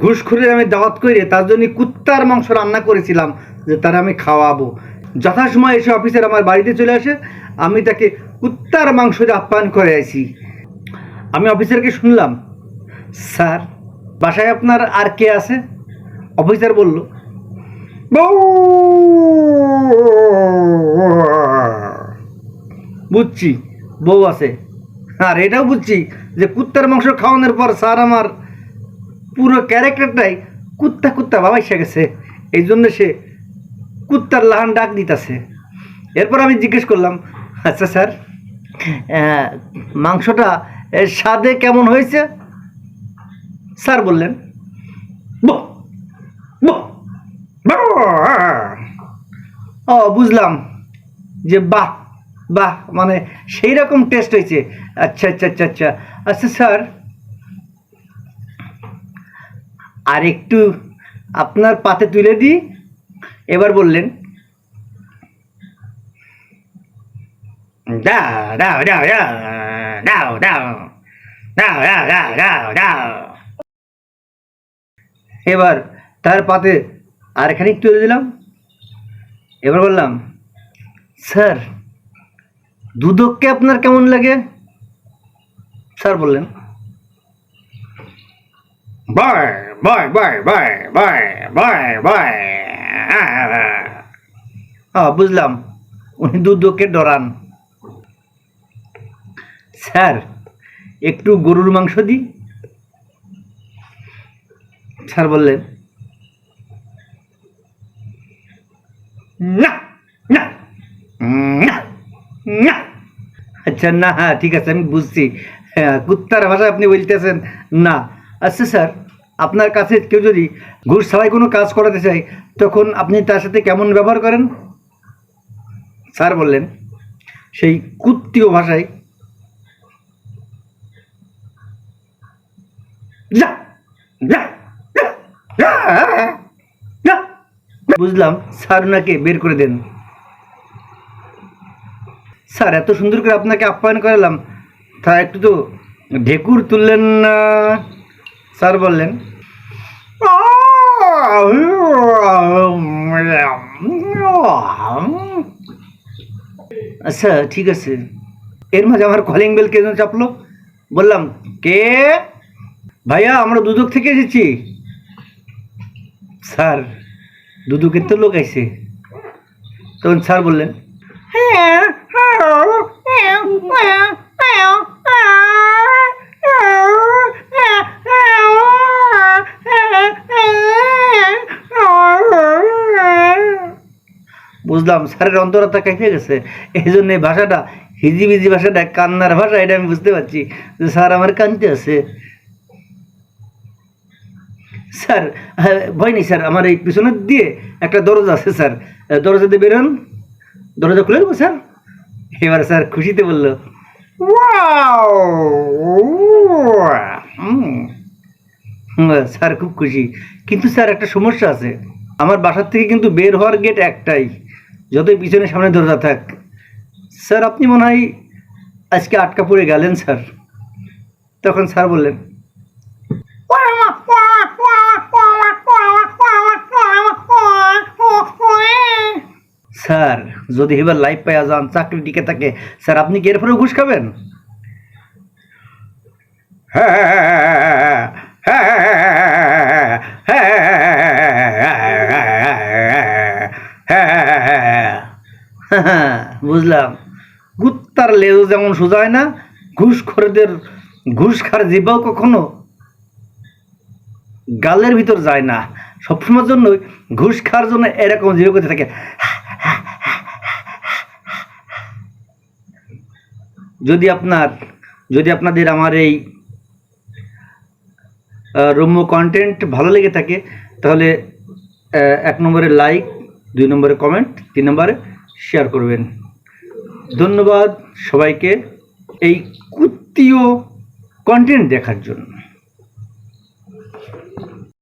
ঘুষখোরের আমি দাওয়াত করে তার জন্য কুত্তার মাংস রান্না করেছিলাম যে তারা আমি খাওয়াবো। যথাসময় এসে অফিসার আমার বাড়িতে চলে আসে, আমি তাকে কুত্তার মাংস দিয়ে আপ্যায়ন করে আছি। আমি অফিসারকে শুনলাম, স্যার বাসায় আপনার আর কে আছে? অফিসার বলল, বউ। বুঝছি বউ আছে, আর এটাও বুঝছি যে কুত্তার মাংস খাওয়ানোর পর স্যার আমার পুরো ক্যারেক্টারটাই কুত্তা কুত্তা ভাব এসে গেছে, এই জন্য সে কুত্তার লাহান ডাক দিতেছে। এরপর আমি জিজ্ঞেস করলাম, আচ্ছা স্যার মাংসটা স্বাদে কেমন হয়েছে? স্যার বললেন, ও বুঝলাম যে বাহ বাহ, মানে সেই রকম টেস্ট হয়েছে। আচ্ছা আচ্ছা আচ্ছা আচ্ছা আচ্ছা স্যার, আর একটু আপনার পাতে তুলে দিই। এবার বললেন, দাও দাও দাও দাও দাও দাও দাও দাও দাও দাও দাও। এবার তার পাতে আর খানিক তুলে দিলাম। এবার বললাম, স্যার দুদককে আপনার কেমন লাগে? স্যার বললেন, বয় বয় বয় বয় বয় বয় বয়। বুঝলাম উনি দুদককে ডরান। স্যার একটু গরুর মাংস দিই। স্যার বললেন, না না না না। আচ্ছা না, হ্যাঁ ঠিক আছে, আমি বুঝছি, কুত্তার ভাষায় আপনি বলতেছেন না। আচ্ছা স্যার, আপনার কাছে কেউ যদি ঘুষ ছাড়াই কোনো কাজ করাতে চায় তখন আপনি তার সাথে কেমন ব্যবহার করেন? স্যার বললেন সেই কুত্তীয় ভাষায়, যা যা যা যা। বুঝলাম স্যার ওনাকে বের করে দেন। স্যার এত সুন্দর করে আপনাকে আপ্যায়ন করালাম, তা একটু তো ঢেকুর তুললেন না? স্যার বললেন, আচ্ছা ঠিক আছে। এর মাঝে আমার কলিং বেল কে যেন চাপলো। বললাম, কে? ভাইয়া আমরা দুদক থেকে এসেছি। স্যার দুদকের তো লোক আইছে। তখন স্যার বললেন, বুঝলাম স্যারের অন্তরতা কেটে গেছে, এই জন্য এই ভাষাটা হিজিবিজি ভাষাটা কান্নার ভাষা, এটা আমি বুঝতে পারছি যে স্যার আমার কানতে আছে। স্যার ভয় নেই স্যার, আমার এই পিছনের দিয়ে একটা দরজা আছে স্যার, দরজা দিয়ে বেরোন, দরজা খুলে দেবো স্যার। এবার স্যার খুশিতে বললো, স্যার খুব খুশি। কিন্তু স্যার একটা সমস্যা আছে, আমার বাসার থেকে কিন্তু বের হওয়ার গেট একটাই, যতই পিছনে সামনে দরজা থাক। স্যার আপনি মনে হয় আজকে আটকা পড়ে গেলেন স্যার। তখন স্যার বললেন, স্যার যদি এবার লাইফ পাইয়া যান, চাকরি টিকে থাকে, স্যার আপনি কি এরপরেও ঘুষ খাবেন? বুঝলাম কুত্তার লেজ যেমন সোজা হয় না, ঘুষখোরদের ঘুষ খার জিব্বাও কখনো গালের ভিতর যায় না। সবসময়ের জন্য ঘুষ খাওয়ার জন্য এরকম জিরো করতে থাকে। যদি আপনাদের আমার এই রম্য কন্টেন্ট ভালো লেগে থাকে তাহলে 1 নম্বরে লাইক, 2 নম্বরে কমেন্ট, 3 নম্বরে শেয়ার করবেন। ধন্যবাদ সবাইকে এই কুত্তীয় কন্টেন্ট দেখার জন্য।